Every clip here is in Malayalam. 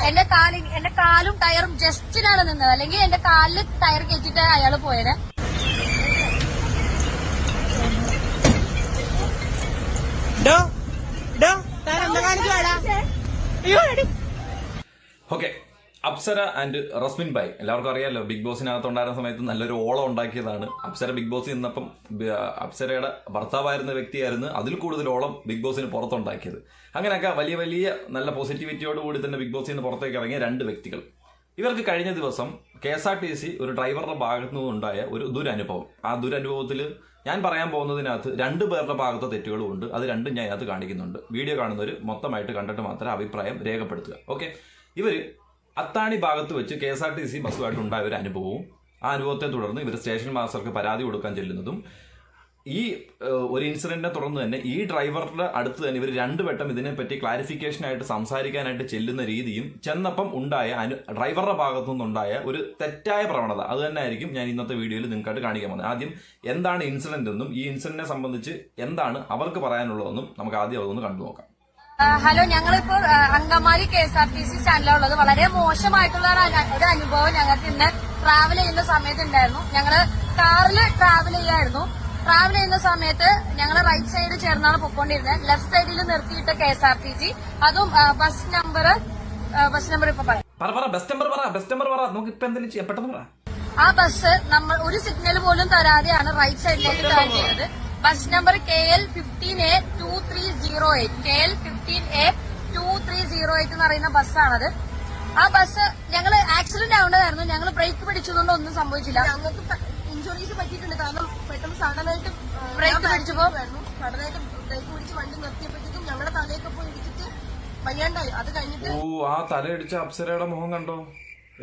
എന്റെ കാലും ടയറും ജസ്റ്റിനാണ് നിന്നത്, അല്ലെങ്കിൽ എന്റെ കാലില് ടയർ കയറ്റിട്ട് അയാള് പോയത്. ഓക്കെ, അപ്സര ആൻഡ് റസ്മിൻ ഭായ് എല്ലാവർക്കും അറിയാമല്ലോ, ബിഗ് ബോസിനകത്ത് ഉണ്ടായിരുന്ന സമയത്ത് നല്ലൊരു ഓളം ഉണ്ടാക്കിയതാണ്. അപ്സര ബിഗ് ബോസിൽ നിന്നപ്പം അപ്സരയുടെ ഭർത്താവായിരുന്ന വ്യക്തിയായിരുന്നു അതിൽ കൂടുതൽ ഓളം ബിഗ് ബോസിന് പുറത്തുണ്ടാക്കിയത്. അങ്ങനെയൊക്കെ വലിയ വലിയ നല്ല പോസിറ്റിവിറ്റിയോട് കൂടി തന്നെ ബിഗ് ബോസിൽ നിന്ന് പുറത്തേക്ക് ഇറങ്ങിയ രണ്ട് വ്യക്തികൾ. ഇവർക്ക് കഴിഞ്ഞ ദിവസം KSRTC ഒരു ഡ്രൈവറുടെ ഭാഗത്തു നിന്നുണ്ടായ ഒരു ദുരനുഭവം. ആ ദുരനുഭവത്തിൽ ഞാൻ പറയാൻ പോകുന്നതിനകത്ത് രണ്ടു പേരുടെ ഭാഗത്തെ തെറ്റുകളും ഉണ്ട്. അത് രണ്ടും ഞാൻ അതിനകത്ത് കാണിക്കുന്നുണ്ട്. വീഡിയോ കാണുന്നവർ മൊത്തമായിട്ട് കണ്ടിട്ട് മാത്രം അഭിപ്രായം രേഖപ്പെടുത്തുക. ഓക്കെ, ഇവർ അത്താണി ഭാഗത്ത് വെച്ച് KSRTC ബസ്സുമായിട്ട് ഉണ്ടായ ഒരു അനുഭവവും ആ അനുഭവത്തെ തുടർന്ന് ഇവർ സ്റ്റേഷൻ മാസ്റ്റർക്ക് പരാതി കൊടുക്കാൻ ചെല്ലുന്നതും ഈ ഒരു ഇൻസിഡന്റിനെ തുടർന്ന് തന്നെ ഈ ഡ്രൈവറുടെ അടുത്ത് തന്നെ ഇവർ രണ്ടുവട്ടം ഇതിനെപ്പറ്റി ക്ലാരിഫിക്കേഷനായിട്ട് സംസാരിക്കാനായിട്ട് ചെല്ലുന്ന രീതിയും ചെന്നപ്പം ഉണ്ടായ ഡ്രൈവറുടെ ഭാഗത്തു നിന്നുണ്ടായ ഒരു തെറ്റായ പ്രവണത അത് തന്നെ ആയിരിക്കും ഞാൻ ഇന്നത്തെ വീഡിയോയിൽ നിങ്ങൾക്കായിട്ട് കാണിക്കാൻ പോകുന്നത്. ആദ്യം എന്താണ് ഇൻസിഡന്റ് എന്നും ഈ ഇൻസിഡന്റിനെ സംബന്ധിച്ച് എന്താണ് അവർക്ക് പറയാനുള്ളതെന്നും നമുക്ക് ആദ്യം അതൊന്ന് കണ്ടു നോക്കാം. ഹലോ, ഞങ്ങളിപ്പോൾ അങ്കമാലി KSRTC സ്റ്റാൻഡിലുള്ളത്. വളരെ മോശമായിട്ടുള്ള ഒരു അനുഭവം ഞങ്ങൾക്ക് ഇന്ന് ട്രാവൽ ചെയ്യുന്ന സമയത്ത് ഉണ്ടായിരുന്നു. ഞങ്ങള് കാറിൽ ട്രാവൽ ചെയ്യുന്ന സമയത്ത് ഞങ്ങൾ റൈറ്റ് സൈഡ് ചേർന്നാണ് പൊക്കോണ്ടിരുന്നത്. ലെഫ്റ്റ് സൈഡിൽ നിർത്തിയിട്ട് KSRTC, അതും ബസ് നമ്പർ ഇപ്പൊ പറയാം. ആ ബസ് നമ്മൾ ഒരു സിഗ്നൽ പോലും തരാതെയാണ് റൈറ്റ് സൈഡിലേക്ക് ടേൺ ചെയ്തത്. ബസ് നമ്പർ KL15A2308 KL15A2308 എന്ന് പറയുന്ന ബസ്സാണത്. ആ ബസ് ഞങ്ങള് ആക്സിഡന്റ് ആവേണ്ടതായിരുന്നു. ഞങ്ങൾ ബ്രേക്ക് പിടിച്ചതുകൊണ്ട് ഒന്നും സംഭവിച്ചില്ല. ഞങ്ങൾക്ക് ഇഞ്ചുറീസ് പറ്റിയിട്ടുണ്ട്. കാരണം പെട്ടെന്ന് സഡനായിട്ട് ബ്രേക്ക് പിടിച്ചപ്പോ സഡനായിട്ട് ബ്രേക്ക് പിടിച്ച് വണ്ടി നിർത്തിയപ്പോഴത്തേക്കും ഞങ്ങളുടെ തലയൊക്കെ പോയി ഇടിച്ചിട്ട് വയ്യാണ്ടായി. അത് കഴിഞ്ഞിട്ട് ആ തലയിടിച്ച അപ്സരയുടെ മുഖം കണ്ടോ?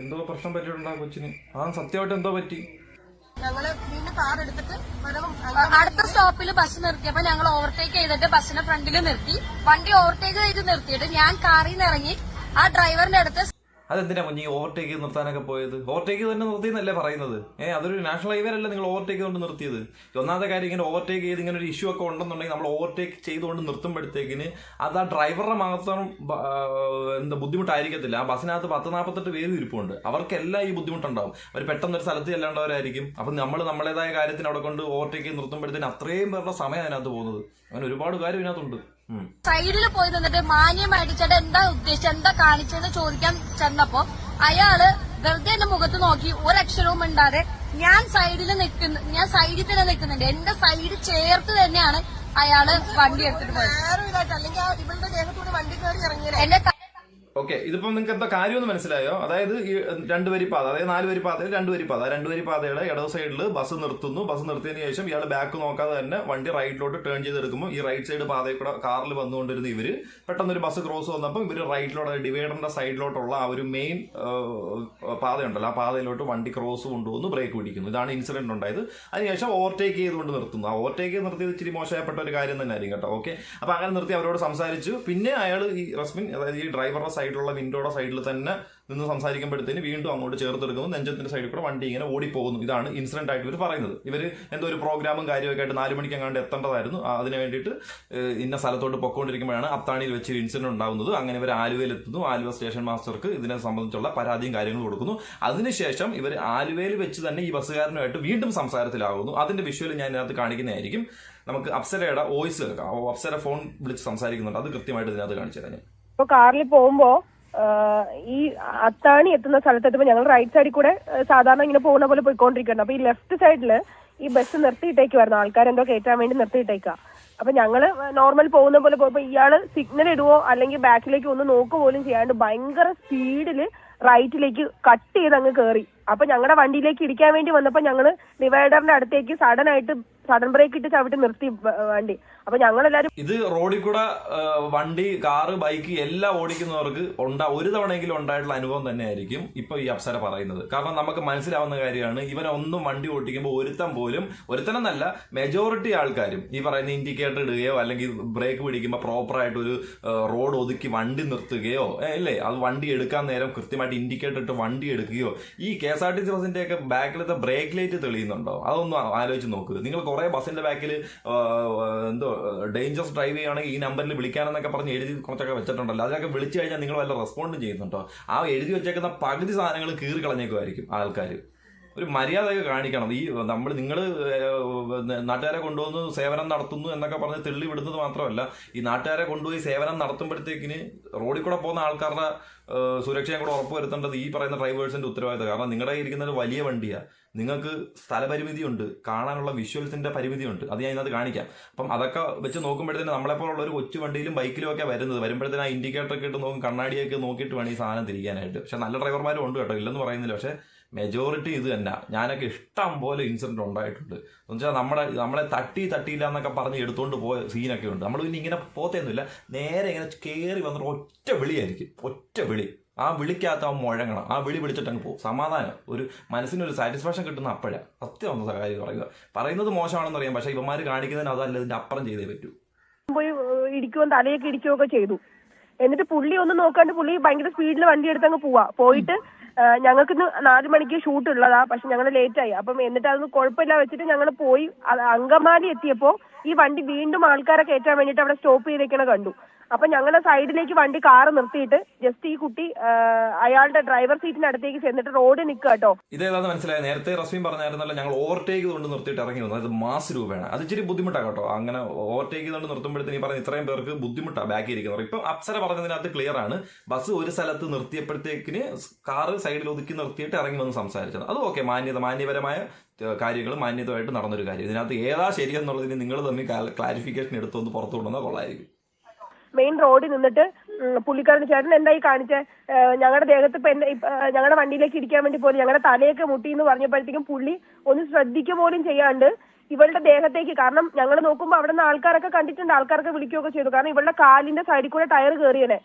എന്തോ പ്രശ്നം പറ്റിയിട്ടുണ്ടോ കൊച്ചിന്? ആ സത്യമായിട്ട് എന്തോ പറ്റി? ഞങ്ങള് വീണ്ടും കാർ എടുത്തിട്ട് അടുത്ത സ്റ്റോപ്പിൽ ബസ് നിർത്തിയപ്പോ ഞങ്ങൾ ഓവർടേക്ക് ചെയ്തിട്ട് ബസ്സിന്റെ ഫ്രണ്ടിൽ നിർത്തി. വണ്ടി ഓവർടേക്ക് ചെയ്ത് നിർത്തിയിട്ട് ഞാൻ കാറിൽ നിന്ന് ഇറങ്ങി ആ ഡ്രൈവറിന്റെ അടുത്ത്. അതെന്തിനാ കുഞ്ഞി ഓവർടേക്ക് നിർത്താനൊക്കെ പോയത്? ഓവർടേക്ക് തന്നെ നിർത്തിയെന്നല്ലേ പറയുന്നത്? അതൊരു നാഷണൽ ഹൈവേ അല്ല നിങ്ങൾ ഓവർടേക്ക് കൊണ്ട് നിർത്തിയത്. ഒന്നാമത്തെ കാര്യം, ഇങ്ങനെ ഓവർടേക്ക് ചെയ്ത് ഇങ്ങനെ ഒരു ഇഷ്യൂ ഒക്കെ ഉണ്ടെന്നുണ്ടെങ്കിൽ നമ്മൾ ഓവർടേക്ക് ചെയ്തുകൊണ്ട് നിർത്തുമ്പോഴത്തേക്കിന് അത് ആ ഡ്രൈവറുടെ മാത്രം എന്താ ബുദ്ധിമുട്ടായിരിക്കത്തില്ല. ആ ബസ്സിനകത്ത് 10-48 പേര് ഇരിപ്പുണ്ട്. അവർക്കെല്ലാം ഈ ബുദ്ധിമുട്ടുണ്ടാവും. അവർ പെട്ടെന്നൊരു സ്ഥലത്ത് ചെല്ലേണ്ടവരായിരിക്കും. അപ്പം നമ്മൾ നമ്മളേതായ കാര്യത്തിന് അവിടെ കൊണ്ട് ഓവർടേക്ക് ചെയ്ത് നിർത്തുമ്പോഴത്തേന് അത്രയും പേരുടെ സമയം അതിനകത്ത് പോകുന്നത്. അങ്ങനെ ഒരുപാട് കാര്യം ഇതിനകത്തുണ്ട്. സൈഡിൽ പോയി നിന്നിട്ട് മാന്യമായിട്ട് ചേട്ടൻ എന്താ ഉദ്ദേശിച്ചത്, എന്താ കാണിച്ചതെന്ന് ചോദിക്കാൻ ചെന്നപ്പോ അയാള് വെറുതെ എന്റെ മുഖത്ത് നോക്കി ഒരക്ഷരവും ഉണ്ടാതെ ഞാൻ സൈഡിൽ തന്നെ നിൽക്കുന്നുണ്ട്. എന്റെ സൈഡ് ചേർത്ത് തന്നെയാണ് അയാള് വണ്ടി എടുത്തിട്ട് പോയത്. എന്റെ ഓക്കെ, ഇതിപ്പോ നിങ്ങൾക്ക് എന്താ കാര്യമൊന്നും മനസ്സിലായോ? അതായത് ഈ 2 വരി പാത, അതായത് 4 വരി പാതയിൽ 2 വരി പാത, 2 വരി പാതയുടെ ഇടത് സൈഡിൽ ബസ് നിർത്തുന്നു. ബസ് നിർത്തിയതിനു ശേഷം ഇയാൾ ബാക്ക് നോക്കാതെ തന്നെ വണ്ടി റൈറ്റിലോട്ട് ടേൺ ചെയ്തെടുക്കുമ്പോൾ ഈ റൈറ്റ് സൈഡ് പാതയിൽ കൂടെ കാറിൽ വന്നുകൊണ്ടിരുന്ന ഇവര് പെട്ടെന്നൊരു ബസ് ക്രോസ് വന്നപ്പോൾ ഇവര് റൈറ്റിലോട്ട് ഡിവൈഡറിന്റെ സൈഡിലോട്ടുള്ള ആ ഒരു മെയിൻ പാതയുണ്ടല്ലോ, ആ പാതയിലോട്ട് വണ്ടി ക്രോസ് കൊണ്ടുവന്ന് ബ്രേക്ക് പിടിക്കുന്നു. ഇതാണ് ഇൻസിഡന്റ് ഉണ്ടായത്. അതിനുശേഷം ഓവർടേക്ക് ചെയ്തുകൊണ്ട് നിർത്തുന്നു. ആ ഓവർടേക്ക് ചെയ്ത് നിർത്തിയത് ഇച്ചിരി മോശമായിപ്പെട്ട ഒരു കാര്യം തന്നെ ആയിരിക്കും കേട്ടോ. ഓക്കെ, അപ്പൊ അങ്ങനെ നിർത്തി അവരോട് സംസാരിച്ചു. പിന്നെ അയാൾ ഈ റസ്മിൻ, അതായത് ഈ ഡ്രൈവറുടെ സൈഡിലുള്ള വിൻഡോയുടെ സൈഡിൽ തന്നെ നിന്ന് സംസാരിക്കുമ്പോഴത്തേന് വീണ്ടും അങ്ങോട്ട് ചേർത്തെടുക്കുന്നു. നെഞ്ചത്തിന്റെ സൈഡിൽ കൂടെ വണ്ടി ഇങ്ങനെ ഓടിപ്പോകുന്നു. ഇതാണ് ഇൻസിഡന്റ് ആയിട്ട് ഇവർ പറയുന്നത്. ഇവർ എന്തോ ഒരു പ്രോഗ്രാമും കാര്യമൊക്കെ ആയിട്ട് 4 മണിക്ക് അങ്ങാണ്ട് എത്തേണ്ടതായിരുന്നു. അതിന് വേണ്ടിയിട്ട് ഇന്ന സ്ഥലത്തോട്ട് പൊക്കോണ്ടിരിക്കുമ്പോഴാണ് അത്താണിയിൽ വെച്ച് ഇൻസിഡന്റ് ഉണ്ടാകുന്നത്. അങ്ങനെ ഇവർ ആലുവയിൽ എത്തുന്നു. ആലുവ സ്റ്റേഷൻ മാസ്റ്റർക്ക് ഇതിനെ സംബന്ധിച്ചുള്ള പരാതിയും കാര്യങ്ങളും കൊടുക്കുന്നു. അതിനുശേഷം ഇവർ ആലുവയിൽ വെച്ച് തന്നെ ഈ ബസ്സുകാരനുമായിട്ട് വീണ്ടും സംസാരത്തിലാകുന്നു. അതിന്റെ വിഷ്വൽ ഞാൻ ഇതിനകത്ത് കാണിക്കുന്നതായിരിക്കും. നമുക്ക് അപ്സരയുടെ വോയിസ് കേൾക്കാം. അപ്സര ഫോൺ വിളിച്ച് സംസാരിക്കുന്നുണ്ട്. അത് കൃത്യമായിട്ട് ഇതിനകത്ത് കാണിച്ചു തരാം. ഇപ്പൊ കാറിൽ പോകുമ്പോ ഈ അത്താണി എത്തുന്ന സ്ഥലത്തെത്തുമ്പോൾ ഞങ്ങൾ റൈറ്റ് സൈഡിൽ കൂടെ സാധാരണ ഇങ്ങനെ പോകുന്ന പോലെ പോയിക്കൊണ്ടിരിക്കുന്നുണ്ട്. അപ്പൊ ഈ ലെഫ്റ്റ് സൈഡില് ഈ ബസ് നിർത്തിയിട്ടേക്കുമായിരുന്നു. ആൾക്കാരെന്തോ കയറ്റാൻ വേണ്ടി നിർത്തിയിട്ടേക്കുക. അപ്പൊ ഞങ്ങള് നോർമൽ പോകുന്ന പോലെ പോയപ്പോ ഇയാള് സിഗ്നൽ ഇടുവോ അല്ലെങ്കിൽ ബാക്കിലേക്ക് ഒന്ന് നോക്കുക പോലും ചെയ്യാണ്ട് ഭയങ്കര സ്പീഡില് റൈറ്റിലേക്ക് കട്ട് ചെയ്ത് അങ്ങ് കയറി. അപ്പൊ ഞങ്ങളുടെ വണ്ടിയിലേക്ക് ഇടിക്കാൻ വേണ്ടി വന്നപ്പോ ഞങ്ങള് ഡിവൈഡറിന്റെ അടുത്തേക്ക് സഡൻ ബ്രേക്ക് ഇട്ട് ചവിട്ടി നിർത്തി വണ്ടി. അപ്പൊ ഞങ്ങളെല്ലാരും ഇത് റോഡിൽ കൂടെ വണ്ടി, കാറ്, ബൈക്ക് എല്ലാം ഓടിക്കുന്നവർക്ക് ഒരു തവണയെങ്കിലും ഉണ്ടായിട്ടുള്ള അനുഭവം തന്നെയായിരിക്കും ഇപ്പൊ ഈ അപ്സര പറയുന്നത്. കാരണം നമുക്ക് മനസ്സിലാവുന്ന കാര്യമാണ്, ഇവനൊന്നും വണ്ടി ഓടിക്കുമ്പോൾ ഒരുത്തനെന്നല്ല മെജോറിറ്റി ആൾക്കാരും ഈ പറയുന്ന ഇൻഡിക്കേറ്റർ ഇടുകയോ അല്ലെങ്കിൽ ബ്രേക്ക് പിടിക്കുമ്പോൾ പ്രോപ്പറായിട്ടൊരു റോഡ് ഒതുക്കി വണ്ടി നിർത്തുകയോ അല്ലേ, അത് വണ്ടി എടുക്കാൻ നേരം കൃത്യമായിട്ട് ഇൻഡിക്കേറ്റർ ഇട്ട് വണ്ടി എടുക്കുകയോ. ഈ KSRTC ബസിന്റെ ഒക്കെ ബാക്കിലത്തെ ബ്രേക്ക് ലൈറ്റ് തെളിയുന്നുണ്ടോ? അതൊന്നും ആലോചിച്ച് നോക്ക്. നിങ്ങൾക്ക് കുറെ ബസ്സിന്റെ ബാക്കിൽ എന്തോ ഡേഞ്ചറസ് ഡ്രൈവ് ചെയ്യുകയാണെങ്കിൽ ഈ നമ്പറിൽ വിളിക്കാനെന്നൊക്കെ പറഞ്ഞ് എഴുതി കുറച്ചൊക്കെ വെച്ചിട്ടുണ്ടല്ലോ. അതിനൊക്കെ വിളിച്ചു കഴിഞ്ഞാൽ നിങ്ങൾ വല്ല റെസ്പോണ്ടും ചെയ്യുന്നുണ്ടോ? ആ എഴുതി വെച്ചേക്കുന്ന പകുതി സാധനങ്ങൾ കീറി കളഞ്ഞേക്കുമായിരിക്കും ആൾക്കാർ. ഒരു മര്യാദയൊക്കെ കാണിക്കണം. ഈ നിങ്ങൾ നാട്ടുകാരെ കൊണ്ടുവന്ന് സേവനം നടത്തുന്നു എന്നൊക്കെ പറഞ്ഞ് തെള്ളി വിടുന്നത് മാത്രമല്ല, ഈ നാട്ടുകാരെ കൊണ്ടുപോയി സേവനം നടത്തുമ്പോഴത്തേക്കിന് റോഡിൽ കൂടെ പോകുന്ന ആൾക്കാരുടെ സുരക്ഷയും കൂടെ ഉറപ്പുവരുത്തേണ്ടത് ഈ പറയുന്ന ഡ്രൈവേഴ്സിന്റെ ഉത്തരവാദിത്തം. കാരണം നിങ്ങളുടെ ഇരിക്കുന്നത് വലിയ വണ്ടിയാണ്, നിങ്ങൾക്ക് സ്ഥലപരിമിതിയുണ്ട്, കാണാനുള്ള വിഷ്വൽസിന്റെ പരിമിതിയുണ്ട്. അത് ഞാൻ ഇതിനകത്ത് കാണിക്കാം. അപ്പം അതൊക്കെ വെച്ച് നോക്കുമ്പോഴത്തേന് നമ്മളെപ്പോലുള്ള ഒരു കൊച്ചു വണ്ടിയിലും ബൈക്കിലും ഒക്കെ വരുമ്പോഴത്തേന് ആ ഇൻഡിക്കേറ്റർ ഒക്കെ ഇട്ട് നോക്കും, കണ്ണാടിയൊക്കെ നോക്കിയിട്ട് വേണം ഈ സാധനം തിരിക്കാനായിട്ട്. പക്ഷെ നല്ല ഡ്രൈവർമാരും ഉണ്ട് കേട്ടോ, ഇല്ലെന്ന് പറയുന്നില്ല. പക്ഷെ മെജോറിറ്റി ഇത് തന്നെ. ഞാനൊക്കെ ഇഷ്ടം പോലെ ഇൻസിഡന്റ് ഉണ്ടായിട്ടുണ്ട്. എന്ന് വെച്ചാൽ നമ്മളെ തട്ടിയില്ല എന്നൊക്കെ പറഞ്ഞ് എടുത്തുകൊണ്ട് പോയ സീനൊക്കെ ഉണ്ട്. നമ്മൾ പിന്നെ ഇങ്ങനെ പോത്തൊന്നുമില്ല, നേരെ ഇങ്ങനെ കയറി വന്നിട്ട് ഒറ്റ വിളിയായിരിക്കും, ഒറ്റ വിളി. ആ വിളിക്കകത്ത് ആ മുഴങ്ങണം, ആ വിളിച്ചിട്ട് അങ്ങ് പോകും. സമാധാനം, ഒരു മനസ്സിനൊരു സാറ്റിസ്ഫാക്ഷൻ കിട്ടുന്ന അപ്പോഴാണ്. സത്യം ഒന്ന് കാര്യം പറയുന്നത് മോശമാണെന്ന് അറിയാം, പക്ഷെ ഇവന്മാർ കാണിക്കുന്നതിന് അതല്ല, ഇതിന്റെ അപ്പുറം ചെയ്തേ പറ്റൂ. പോയി ഇടിക്കുകയും തലയൊക്കെ ഇടിക്കുകയൊക്കെ ചെയ്തു. എന്നിട്ട് പുള്ളി ഒന്നും നോക്കാണ്ട് പുള്ളി ഭയങ്കര സ്പീഡിൽ വണ്ടി എടുത്തങ്ങ് പോയിട്ട് ഞങ്ങൾക്ക് ഇന്ന് 4 മണിക്ക് ഷൂട്ട് ഉള്ളതാ, പക്ഷെ ഞങ്ങൾ ലേറ്റായി. അപ്പം എന്നിട്ട് അതൊന്നും കുഴപ്പമില്ല വെച്ചിട്ട് ഞങ്ങൾ പോയി. അങ്കമാലി എത്തിയപ്പോ ഈ വണ്ടി വീണ്ടും ആൾക്കാരെ കയറ്റാൻ വേണ്ടിട്ട് അവിടെ സ്റ്റോപ്പ് ചെയ്തേക്കണ കണ്ടു. അപ്പൊ ഞങ്ങളുടെ സൈഡിലേക്ക് വണ്ടി കാറ് നിർത്തിയിട്ട് ജസ്റ്റ് ഈ കുട്ടി അയാളുടെ ഡ്രൈവർ സീറ്റിനടുത്തേക്ക് ചെന്നിട്ട് റോഡ് നിൽക്കുക കേട്ടോ. ഇതേതാന്ന് മനസ്സിലായി. നേരത്തെ റസ്മീൻ പറഞ്ഞായിരുന്നല്ലോ, ഞങ്ങൾ ഓവർടേക്ക് കൊണ്ട് നിർത്തിയിട്ട് ഇറങ്ങി വന്നു. അത് മാസ് രൂപയാണ്. അത് ഇച്ചിരി ബുദ്ധിമുട്ടാണ് കേട്ടോ. അങ്ങനെ ഓവർടേക്ക് കൊണ്ട് നിർത്തുമ്പോഴത്തേന് ഈ പറഞ്ഞ ഇത്രയും പേർക്ക് ബുദ്ധിമുട്ടാണ് ബാക്കി ഇരിക്കുന്നത്. ഇപ്പം അപ്സര പറഞ്ഞതിനകത്ത് ക്ലിയർ ആണ്. ബസ് ഒരു സ്ഥലത്ത് നിർത്തിയപ്പോഴത്തേക്കിന് കാറ് സൈഡിൽ ഒതുക്കി നിർത്തിയിട്ട് ഇറങ്ങി വന്ന് സംസാരിച്ചത്. അത് ഓക്കെ, മാന്യപരമായ കാര്യങ്ങൾ മാന്യതമായിട്ട് നടന്നൊരു കാര്യം. ഇതിനകത്ത് ഏതാ ശരിയെന്നുള്ളതിന് നിങ്ങൾ തമ്മിൽ ക്ലാരിഫിക്കേഷൻ എടുത്തൊന്ന് പുറത്തു കൊണ്ടുവന്നാൽ കൊള്ളായിരിക്കും. മെയിൻ റോഡിൽ നിന്നിട്ട് പുള്ളിക്കാരൻ ചേട്ടൻ എന്തായി കാണിച്ചേ, ഞങ്ങളുടെ ദേഹത്ത് ഇപ്പൊ ഞങ്ങളുടെ വണ്ടിയിലേക്ക് ഇരിക്കാൻ വേണ്ടി പോലും ഞങ്ങളുടെ തലയൊക്കെ മുട്ടി എന്ന് പറഞ്ഞപ്പോഴത്തേക്കും പുള്ളി ഒന്ന് ശ്രദ്ധിക്കുക പോലും ചെയ്യാണ്ട് ഇവളുടെ ദേഹത്തേക്ക്, കാരണം ഞങ്ങൾ നോക്കുമ്പോൾ അവിടെ നിന്ന് ആൾക്കാരൊക്കെ കണ്ടിട്ടുണ്ട്, ആൾക്കാരൊക്കെ വിളിക്കുകയൊക്കെ ചെയ്തു. കാരണം ഇവളുടെ കാലിന്റെ സൈഡിൽ കൂടെ ടയർ കയറിയനെ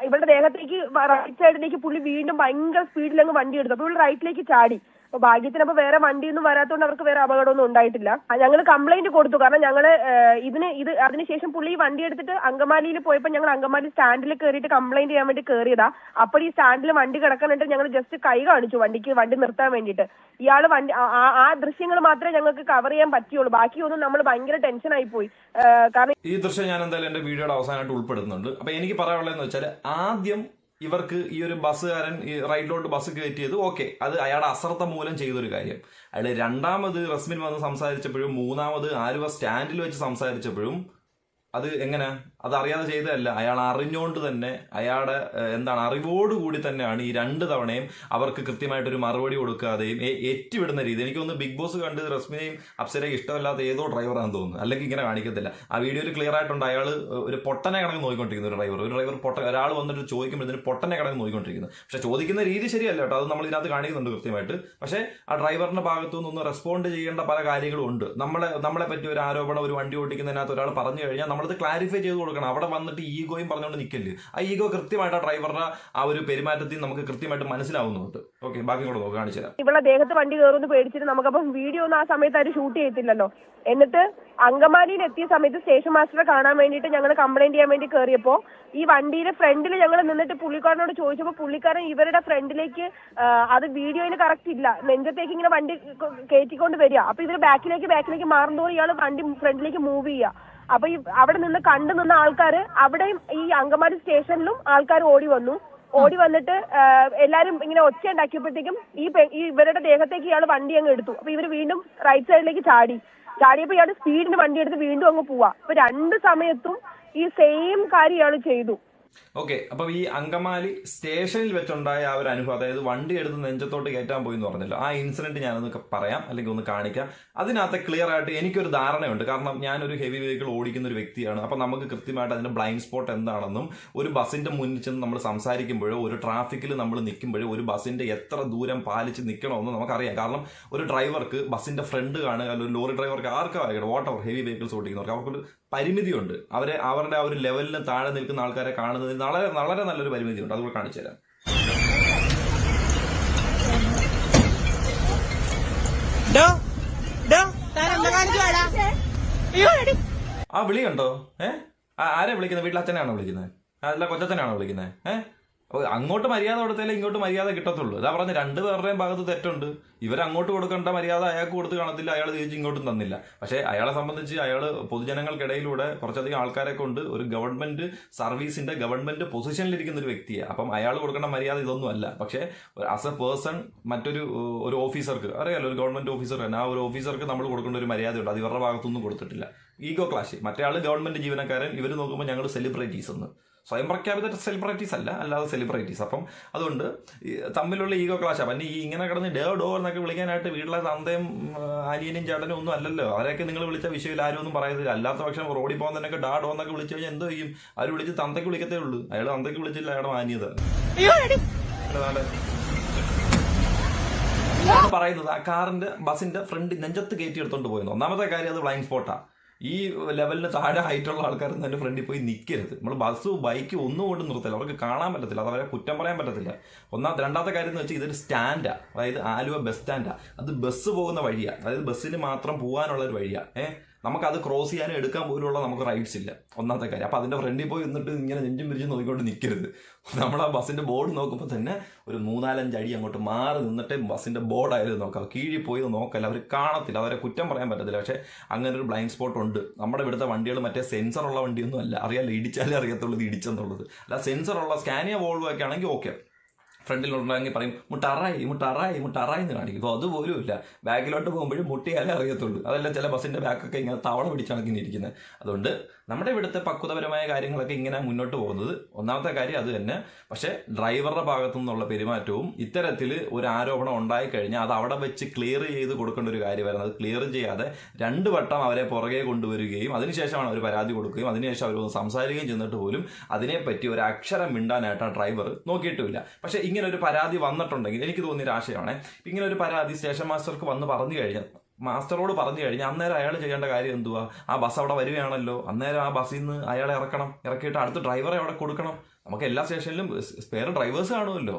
ഇവളുടെ ദേഹത്തേക്ക് റൈറ്റ് സൈഡിലേക്ക് പുള്ളി വീണ്ടും ഭയങ്കര സ്പീഡിൽ അങ്ങ് വണ്ടി എടുത്തു. അപ്പൊ ഇവള് റൈറ്റിലേക്ക് ചാടി. അപ്പൊ ഭാഗ്യത്തിനപ്പോ വേറെ വണ്ടിയൊന്നും വരാത്തതുകൊണ്ട് അവർക്ക് വേറെ അപകടമൊന്നും ഉണ്ടായിട്ടില്ല. ഞങ്ങൾ കംപ്ലൈന്റ് കൊടുത്തു. കാരണം ഞങ്ങള് അതിനുശേഷം പുള്ളി ഈ വണ്ടി എടുത്തിട്ട് അങ്കമാലിയിൽ പോയപ്പോൾ ഞങ്ങൾ അങ്കമാലി സ്റ്റാൻഡിൽ കയറിയിട്ട് കംപ്ലൈന്റ് ചെയ്യാൻ വേണ്ടി കയറിയതാ. അപ്പോൾ ഈ സ്റ്റാൻഡിൽ വണ്ടി കിടക്കാനായിട്ട് ഞങ്ങൾ ജസ്റ്റ് കൈ കാണിച്ചു വണ്ടി നിർത്താൻ വേണ്ടിയിട്ട്. ഇയാള് ആ ദൃശ്യങ്ങൾ മാത്രമേ ഞങ്ങൾക്ക് കവർ ചെയ്യാൻ പറ്റിയുള്ളൂ. ബാക്കിയൊന്നും നമ്മൾ ഭയങ്കര ടെൻഷനായി പോയി. കാരണം ഈ ദൃശ്യം ഞാൻ എന്തായാലും എന്റെ വീഡിയോയുടെ അവസാനമായിട്ട് ഉൾപ്പെടുത്തുന്നുണ്ട്. അപ്പൊ എനിക്ക് പറയാനുള്ളതെന്ന് വെച്ചാൽ, ആദ്യം ഇവർക്ക് ഈ ഒരു ബസ്സുകാരൻ ഈ റൈഡിലോട്ട് ബസ് കയറ്റിയത് ഓക്കെ, അത് അയാളുടെ അശ്രദ്ധ മൂലം ചെയ്തൊരു കാര്യം. അയാൾ രണ്ടാമത് റസ്മിൻ വന്ന് സംസാരിച്ചപ്പോഴും മൂന്നാമത് ആലുവ സ്റ്റാൻഡിൽ വെച്ച് സംസാരിച്ചപ്പോഴും അത് എങ്ങനെ, അത് അറിയാതെ ചെയ്തതല്ല, അയാൾ അറിഞ്ഞുകൊണ്ട് തന്നെ അയാളുടെ അറിവോടുകൂടി തന്നെയാണ് ഈ 2 തവണയും അവർക്ക് കൃത്യമായിട്ടൊരു മറുപടി കൊടുക്കാതെയും ഏറ്റുവിടുന്ന രീതി. എനിക്കൊന്ന് ബിഗ് ബോസ് കണ്ട് റസ്മിനെയും അപ്സരയും ഇഷ്ടമല്ലാത്ത ഏതോ ഡ്രൈവറാണെന്ന് തോന്നുന്നു, അല്ലെങ്കിൽ ഇങ്ങനെ കാണിക്കത്തില്ല. ആ വീഡിയോയിൽ ക്ലിയർ ആയിട്ടുണ്ട്. അയാൾ ഒരു പൊട്ടനെ കണക്ക് നോക്കിക്കൊണ്ടിരിക്കുന്ന ഒരു ഡ്രൈവർ ഒരാൾ വന്നിട്ട് ചോദിക്കുമ്പോഴത്തേന് പൊട്ടനെ കണക്ക് നോക്കിക്കൊണ്ടിരിക്കുന്നത്. പക്ഷെ ചോദിക്കുന്ന രീതി ശരിയല്ല കേട്ടോ, അത് നമ്മൾ ഇതിനകത്ത് കാണിക്കുന്നുണ്ട് കൃത്യമായിട്ട്. പക്ഷേ ആ ഡ്രൈവറിന്റെ ഭാഗത്തു നിന്നൊന്ന് റെസ്പോണ്ട് ചെയ്യേണ്ട പല കാര്യങ്ങളും ഉണ്ട്. നമ്മളെ പറ്റി ഒരു ആരോപണം ഒരു വണ്ടി ഓടിക്കുന്നതിനകത്ത് ഒരാൾ പറഞ്ഞു കഴിഞ്ഞാൽ നമ്മളത് ക്ലാരിഫൈ ചെയ്ത് കൊടുക്കണം. അവിടെ വന്നിട്ട് ഈഗോയും പറഞ്ഞുകൊണ്ട് നിൽക്കല്ലേ. ആ ഈഗോ കൃത്യമായിട്ട് ആ ഡ്രൈവറുടെ ആ ഒരു പെരുമാറ്റത്തിൽ നമുക്ക് കൃത്യമായിട്ട് മനസ്സിലാവുന്നുണ്ട്. ഓക്കെ, ബാക്കി കൂടെ നോക്കാം, കാണിച്ചു തരാം. ഇവിടെ ദേഹത്ത് വണ്ടി കയറുമെന്ന് പേടിച്ചിട്ട് നമുക്കപ്പം വീഡിയോ ഒന്നും ആ സമയത്ത് ആരും ഷൂട്ട് ചെയ്യത്തില്ലല്ലോ. എന്നിട്ട് അങ്കമാലിയിൽ എത്തിയ സമയത്ത് സ്റ്റേഷൻ മാസ്റ്ററെ കാണാൻ വേണ്ടിയിട്ട് ഞങ്ങൾ കംപ്ലൈന്റ് ചെയ്യാൻ വേണ്ടി കയറിയപ്പോ ഈ വണ്ടിയുടെ ഫ്രണ്ടിൽ ഞങ്ങൾ നിന്നിട്ട് പുള്ളിക്കാരനോട് ചോദിച്ചപ്പോൾ പുള്ളിക്കാരൻ ഇവരുടെ ഫ്രണ്ടിലേക്ക് അത് വീഡിയോയിൽ കറക്റ്റ് ഇല്ല, നെഞ്ചത്തേക്ക് ഇങ്ങനെ വണ്ടി കയറ്റിക്കൊണ്ട് വരിക. അപ്പൊ ഇവര് ബാക്കിലേക്ക് മാറുന്നതോടെ ഇയാൾ വണ്ടി ഫ്രണ്ടിലേക്ക് മൂവ് ചെയ്യുക. അപ്പൊ ഈ അവിടെ നിന്ന് കണ്ടു നിന്ന ആൾക്കാർ അവിടെയും ഈ അങ്കമാലി സ്റ്റേഷനിലും ആൾക്കാർ ഓടി വന്നിട്ട് എല്ലാരും ഇങ്ങനെ ഒച്ച ഉണ്ടാക്കിയപ്പോഴത്തേക്കും ഈ ഇവരുടെ ദേഹത്തേക്ക് ഇയാൾ വണ്ടി അങ്ങ് എടുത്തു. അപ്പൊ ഇവര് വീണ്ടും റൈറ്റ് സൈഡിലേക്ക് ചാടിയപ്പോ ഇയാൾ സ്പീഡിന് വണ്ടി എടുത്ത് വീണ്ടും അങ്ങ് പോവാ. അപ്പൊ 2 സമയത്തും ഈ സെയിം കാര്യം ഇയാൾ ചെയ്തു. ഓക്കെ, അപ്പം ഈ അങ്കമാലി സ്റ്റേഷനിൽ വെച്ചുണ്ടായ ആ ഒരു അനുഭവം, അതായത് വണ്ടി എടുത്ത് നെഞ്ചത്തോട്ട് കയറ്റാൻ പോയി എന്ന് പറഞ്ഞല്ലോ, ആ ഇൻസിഡന്റ് ഞാനൊന്ന് പറയാം, അല്ലെങ്കിൽ ഒന്ന് കാണിക്കാം. അതിനകത്ത് ക്ലിയർ ആയിട്ട് എനിക്കൊരു ധാരണയുണ്ട്. കാരണം ഞാനൊരു ഹെവി വെഹിക്കിൾ ഓടിക്കുന്ന ഒരു വ്യക്തിയാണ്. അപ്പം നമുക്ക് കൃത്യമായിട്ട് അതിന്റെ ബ്ലൈൻഡ് സ്പോട്ട് എന്താണെന്നും, ഒരു ബസ്സിന്റെ മുന്നിൽ ചെന്ന് നമ്മൾ സംസാരിക്കുമ്പോഴോ ഒരു ട്രാഫിക്കിൽ നമ്മൾ നിൽക്കുമ്പോഴോ ഒരു ബസ്സിന്റെ എത്ര ദൂരം പാലിച്ച് നിൽക്കണമെന്ന് നമുക്കറിയാം. കാരണം ഒരു ഡ്രൈവർക്ക് ബസ്സിന്റെ ഫ്രണ്ട് കാണുക, അല്ലെങ്കിൽ ഒരു ലോറി ഡ്രൈവർക്ക് ആർക്കാണ് വാട്ടർ ഹെവി വെഹിക്കിൾസ് ഓടിക്കുന്നവർക്ക് അവർക്കൊരു പരിമിതിയുണ്ട്. അവരുടെ ആ ഒരു ലെവലിന് താഴെ നിൽക്കുന്ന ആൾക്കാരെ കാണുന്നതിന് വളരെ നല്ലൊരു പരിമിതിയുണ്ട്. അതുകൂടെ കാണിച്ചു തരാം. ആ വിളി കണ്ടോ? ആരെ വിളിക്കുന്നത്? വീട്ടിൽ അച്ഛനാണോ വിളിക്കുന്നത്? അല്ല കൊച്ചച്ഛനാണോ വിളിക്കുന്നത്? അങ്ങോട്ട് മര്യാദ കൊടുത്താലേ ഇങ്ങോട്ട് മര്യാദ കിട്ടത്തുള്ളൂ. ഇതാ പറഞ്ഞ രണ്ടുപേരുടെയും ഭാഗത്ത് തെറ്റുണ്ട്. ഇവരങ്ങോട്ട് കൊടുക്കേണ്ട മര്യാദ അയാൾക്ക് കൊടുത്ത് കാണത്തില്ല, അയാൾ തിരിച്ച് ഇങ്ങോട്ടും തന്നില്ല. പക്ഷേ അയാളെ സംബന്ധിച്ച് അയാൾ പൊതുജനങ്ങൾക്കിടയിലൂടെ കുറച്ചധികം ആൾക്കാരെ കൊണ്ട് ഒരു ഗവൺമെന്റ് സർവീസിന്റെ ഗവൺമെന്റ് പൊസിഷനിലിരിക്കുന്ന ഒരു വ്യക്തിയാണ്. അപ്പം അയാൾ കൊടുക്കേണ്ട മര്യാദ ഇതൊന്നും അല്ല. പക്ഷേ ആസ് എ പേഴ്സൺ ഒരു ഓഫീസർക്ക് അറിയാലോ, ഒരു ഗവൺമെന്റ് ഓഫീസർ തന്നെ, ആ ഒരു ഓഫീസർക്ക് നമ്മൾ കൊടുക്കേണ്ട ഒരു മര്യാദയുണ്ട്. അത് ഇവരുടെ ഭാഗത്തൊന്നും കൊടുത്തിട്ടില്ല. Ego clash. മറ്റേ ആൾ ഗവൺമെന്റ് ജീവനക്കാരൻ, ഇവർ നോക്കുമ്പോൾ ഞങ്ങൾ സെലിബ്രിറ്റീസ് എന്ന്. സ്വയം പ്രഖ്യാപിത സെലിബ്രിറ്റീസ് അല്ലാതെ സെലിബ്രിറ്റീസ്. അപ്പം അതുകൊണ്ട് തമ്മിലുള്ള ഈഗോ ക്ലാഷാണ്. പിന്നെ ഈ ഇങ്ങനെ കിടന്ന് ഡോ എന്നൊക്കെ വിളിക്കാനായിട്ട് വീട്ടിലെ തന്തയും അനിയനും ചേട്ടനും ഒന്നും അല്ലല്ലോ. അവരെയൊക്കെ നിങ്ങൾ വിളിച്ച വിഷയത്തിൽ ആരും ഒന്നും പറയുന്നില്ല. അല്ലാത്ത പക്ഷം റോഡിൽ പോകുന്ന തന്നെ ഡോ എന്നൊക്കെ വിളിച്ചു കഴിഞ്ഞാൽ എന്തോ ചെയ്യും? അവർ വിളിച്ച് തന്തയ്ക്ക് വിളിക്കത്തേ ഉള്ളൂ. അയാൾ തന്തയ്ക്ക് വിളിച്ചില്ല, അയാളുടെ മാന്യത പറയുന്നത്. ആ കാറിന്റെ ബസിന്റെ ഫ്രണ്ട് നെഞ്ചത്ത് കയറ്റി എടുത്തോണ്ട് പോയിരുന്നു. ഒന്നാമത്തെ കാര്യം അത് ബ്ലൈൻഡ് സ്പോട്ടാണ്. ഈ ലെവലിന് താഴെ ഹൈറ്റുള്ള ആൾക്കാരൊന്നും എൻ്റെ ഫ്രണ്ടിൽ പോയി നിൽക്കരുത്. നമ്മൾ ബസ് ബൈക്ക് ഒന്നും കൊണ്ട് നിർത്തില്ല, അവർക്ക് കാണാൻ പറ്റത്തില്ല, അത് അവരെ കുറ്റം പറയാൻ പറ്റത്തില്ല. രണ്ടാമത്തെ കാര്യം എന്ന് വെച്ചാൽ ഇതൊരു സ്റ്റാൻഡാണ്, അതായത് ആലുവ ബസ് സ്റ്റാൻഡാണ്. അത് ബസ് പോകുന്ന വഴിയാണ്, അതായത് ബസ്സിന് മാത്രം പോകാനുള്ള ഒരു വഴിയാണ്. നമുക്കത് ക്രോസ് ചെയ്യാനും എടുക്കാൻ പോലുള്ള നമുക്ക് റൈറ്റ്സ് ഇല്ല, ഒന്നാമത്തെ കാര്യം. അപ്പോൾ അതിൻ്റെ ഫ്രണ്ടിൽ പോയി എന്നിട്ട് ഇങ്ങനെ നെഞ്ചും പിരിച്ച് നോക്കിക്കൊണ്ട് നിൽക്കരുത്. നമ്മൾ ആ ബസ്സിൻ്റെ ബോർഡ് നോക്കുമ്പോൾ തന്നെ ഒരു 3-4 അടി അങ്ങോട്ട് മാറി നിന്നിട്ടേ ബസ്സിൻ്റെ ബോർഡായാലും നോക്കാം. കീഴിൽ പോയി നോക്കല്ല, അവർ കാണത്തില്ല, അവരെ കുറ്റം പറയാൻ പറ്റത്തില്ല. പക്ഷേ അങ്ങനെ ഒരു ബ്ലൈൻഡ് സ്പോട്ട് ഉണ്ട്. നമ്മുടെ ഇവിടുത്തെ വണ്ടികൾ മറ്റേ സെൻസറുള്ള വണ്ടിയൊന്നും അല്ല, അറിയാമല്ലോ, ഇടിച്ചാലേ അറിയത്തുള്ളൂ ഇത് ഇടിച്ചെന്നുള്ളത്. അല്ല, സെൻസറുള്ള സ്കാനിയ വോൾവോ ഒക്കെ ആണെങ്കിൽ ഓക്കെ, ഫ്രണ്ടിലുണ്ടെങ്കിൽ പറയും മുട്ടാറായി എന്ന് കാണിക്കും. ഇപ്പോൾ അതുപോലും ഇല്ല. ബാക്കിലോട്ട് പോകുമ്പോഴും മുട്ടിയാലേ അറിയത്തുള്ളൂ. അതല്ല ചില ബസ്സിൻ്റെ ബാക്കൊക്കെ ഇങ്ങനെ തവള പിടിച്ചാണ് ഇരിക്കുന്നത്. അതുകൊണ്ട് നമ്മുടെ ഇവിടുത്തെ പക്വതപരമായ കാര്യങ്ങളൊക്കെ ഇങ്ങനെ മുന്നോട്ട് പോകുന്നത് ഒന്നാമത്തെ കാര്യം അത് തന്നെ. പക്ഷേ ഡ്രൈവറുടെ ഭാഗത്തു നിന്നുള്ള പെരുമാറ്റവും ഇത്തരത്തിൽ ഒരു ആരോപണം ഉണ്ടായിക്കഴിഞ്ഞാൽ അത് അവിടെ വെച്ച് ക്ലിയർ ചെയ്ത് കൊടുക്കേണ്ട ഒരു കാര്യമായിരുന്നു. അത് ക്ലിയർ ചെയ്യാതെ 2 വട്ടം അവരെ പുറകെ കൊണ്ടുവരികയും അതിനുശേഷമാണ് അവർ പരാതി കൊടുക്കുകയും അതിനുശേഷം അവരൊന്ന് സംസാരിക്കുകയും ചെന്നിട്ട് പോലും അതിനെപ്പറ്റി ഒരു അക്ഷരം മിണ്ടാനായിട്ട് ആ ഡ്രൈവർ നോക്കിയിട്ടുമില്ല. പക്ഷേ ഇങ്ങനെ ഒരു പരാതി വന്നിട്ടുണ്ടെങ്കിൽ എനിക്ക് തോന്നിയൊരു ആശയമാണ്, ഇങ്ങനെ ഒരു പരാതി സ്റ്റേഷൻ മാസ്റ്റർക്ക് വന്ന് പറഞ്ഞു കഴിഞ്ഞാൽ, മാസ്റ്ററോട് പറഞ്ഞു കഴിഞ്ഞാൽ അന്നേരം അയാൾ ചെയ്യേണ്ട കാര്യം എന്തുവാ? ആ ബസ് അവിടെ വരികയാണല്ലോ, അന്നേരം ആ ബസ്സിൽ നിന്ന് അയാളെ ഇറക്കിയിട്ട് അടുത്ത ഡ്രൈവറെ അവിടെ കൊടുക്കണം. നമുക്ക് എല്ലാ സ്റ്റേഷനിലും സ്പെയർ ഡ്രൈവേഴ്സ് കാണുമല്ലോ.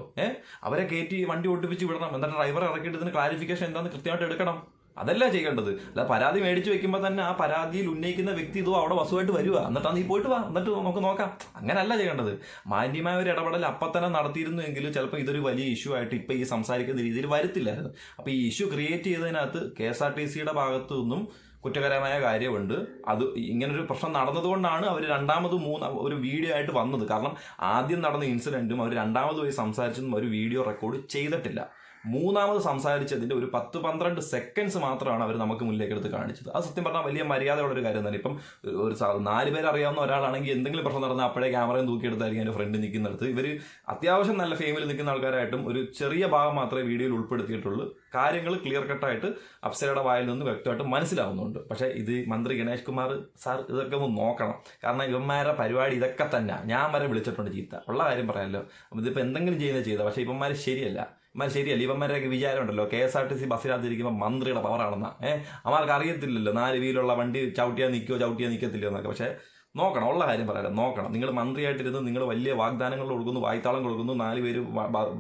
അവരെ കയറ്റി വണ്ടി ഓടിപ്പിച്ച് വിടണം. എന്നിട്ട് ഡ്രൈവറെ ഇറക്കിയിട്ട് ഇതിന് ക്ലാരിഫിക്കേഷൻ എന്താണെന്ന് കൃത്യമായിട്ട് എടുക്കണം. അതല്ല ചെയ്യേണ്ടത്. അല്ല, പരാതി മേടിച്ച് വെക്കുമ്പോൾ തന്നെ ആ പരാതിയിൽ ഉന്നയിക്കുന്ന വ്യക്തി ഇതോ അവിടെ ബസ്സുമായിട്ട് വരിക, എന്നിട്ടാണ് നീ പോയിട്ട് വാ, എന്നിട്ട് നമുക്ക് നോക്കാം. അങ്ങനല്ല ചെയ്യേണ്ടത്. മാന്യമായ ഒരു ഇടപെടൽ അപ്പം തന്നെ നടത്തിയിരുന്നെങ്കിൽ ചിലപ്പോൾ ഇതൊരു വലിയ ഇഷ്യൂ ആയിട്ട് ഇപ്പം ഈ സംസാരിക്കുന്ന രീതിയിൽ വരത്തില്ലായിരുന്നു. അപ്പോൾ ഈ ഇഷ്യൂ ക്രിയേറ്റ് ചെയ്തതിനകത്ത് KSRTCയുടെ ഭാഗത്തു നിന്നും കുറ്റകരമായ കാര്യമുണ്ട്. അത് ഇങ്ങനൊരു പ്രശ്നം നടന്നതുകൊണ്ടാണ് അവർ രണ്ടാമതും ഒരു വീഡിയോ ആയിട്ട് വന്നത്. കാരണം ആദ്യം നടന്ന ഇൻസിഡൻറ്റും അവർ രണ്ടാമത് പോയി സംസാരിച്ചതും ഒരു വീഡിയോ റെക്കോർഡ് ചെയ്തിട്ടില്ല. മൂന്നാമത് സംസാരിച്ചതിൻ്റെ ഒരു 10-12 സെക്കൻഡ്സ് മാത്രമാണ് അവർ നമുക്ക് മുന്നിലേക്ക് എടുത്ത് കാണിച്ചത്. അത് സത്യം പറഞ്ഞാൽ വലിയ മര്യാദയുള്ളൊരു കാര്യം തന്നെ. ഇപ്പം ഒരു 4 പേര് അറിയാവുന്ന ഒരാളാണെങ്കിൽ എന്തെങ്കിലും പ്രശ്നം നടന്നാൽ അപ്പോഴേ ക്യാമറയും തൂക്കിയെടുത്തായിരിക്കും എൻ്റെ ഫ്രണ്ട് നിൽക്കുന്നിടത്ത്. ഇവർ അത്യാവശ്യം നല്ല ഫെയിമിൽ നിൽക്കുന്ന ആൾക്കാരായിട്ടും ഒരു ചെറിയ ഭാഗം മാത്രമേ വീഡിയോയിൽ ഉൾപ്പെടുത്തിയിട്ടുള്ളൂ. കാര്യങ്ങൾ ക്ലിയർ കട്ടായിട്ട് അപ്സരയുടെ വായിൽ നിന്ന് വ്യക്തമായിട്ട് മനസ്സിലാവുന്നുണ്ട്. പക്ഷേ ഇത് മന്ത്രി ഗണേഷ് കുമാർ സാർ ഇതൊക്കെ ഒന്ന് നോക്കണം. കാരണം ഇവന്മാരുടെ പരിപാടി ഇതൊക്കെ തന്നെ. ഞാൻ വരെ വിളിച്ചിട്ടുണ്ട് ചീത്ത, ഉള്ള കാര്യം പറയാമല്ലോ. ഇതിപ്പോൾ എന്തെങ്കിലും ചെയ്യുന്നത് ചെയ്താൽ, പക്ഷേ ഇവന്മാർ ശരിയല്ല. ഇവന്മാരൊക്കെ വിചാരമുണ്ടല്ലോ KSRTC ബസ്സിനകത്തിരിക്കുമ്പോൾ മന്ത്രിയുടെ പവറാണെന്നാ. അവർക്ക് അറിയത്തില്ലല്ലോ 4 വീലുള്ള വണ്ടി ചവിട്ടിയാൽ നിൽക്കത്തില്ലയോ എന്നൊക്കെ. പക്ഷേ നോക്കണം, ഉള്ള കാര്യം പറയാം, നോക്കണം. നിങ്ങൾ മന്ത്രിയായിട്ടിരുന്ന് നിങ്ങൾ വലിയ വാഗ്ദാനങ്ങൾ കൊടുക്കുന്നു, വായ്ത്താളം കൊടുക്കുന്നു, 4 പേര്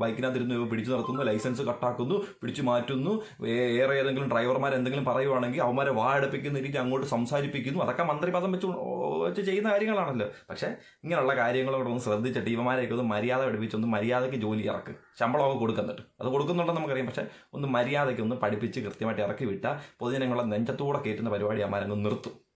ബൈക്കിനകത്തിരുന്ന് പിടിച്ചു നിർത്തുന്നു, ലൈസൻസ് കട്ടാക്കുന്നു, പിടിച്ചു മാറ്റുന്നു, ഏറെ ഏതെങ്കിലും ഡ്രൈവർമാർ എന്തെങ്കിലും പറയുവാണെങ്കിൽ അവന്മാരെ വാടപ്പിക്കുന്ന രീതി അങ്ങോട്ട് സംസാരിപ്പിക്കുന്നു. അതൊക്കെ മന്ത്രിപദം വെച്ച് ചെയ്യുന്ന കാര്യങ്ങളാണല്ലോ. പക്ഷേ ഇങ്ങനെയുള്ള കാര്യങ്ങളോട് ഒന്ന് ശ്രദ്ധിച്ചിട്ട് ഇവന്മാരെയൊക്കെ ഒന്ന് മര്യാദ പഠിപ്പിച്ചൊന്ന് മര്യാദയ്ക്ക് ജോലി ഇറക്ക്. ശമ്പളമൊക്കെ കൊടുക്കുന്നുണ്ട്, അത് കൊടുക്കുന്നുണ്ടെന്ന് നമുക്കറിയാം. പക്ഷേ ഒന്ന് മര്യാദയ്ക്ക് ഒന്ന് പഠിപ്പിച്ച് കൃത്യമായിട്ട് ഇറക്കി വിട്ടാൽ പൊതുജനങ്ങളെ നെഞ്ചത്തൂടെ കയറ്റുന്ന പരിപാടി അവന്മാരങ്ങ് നിർത്തും.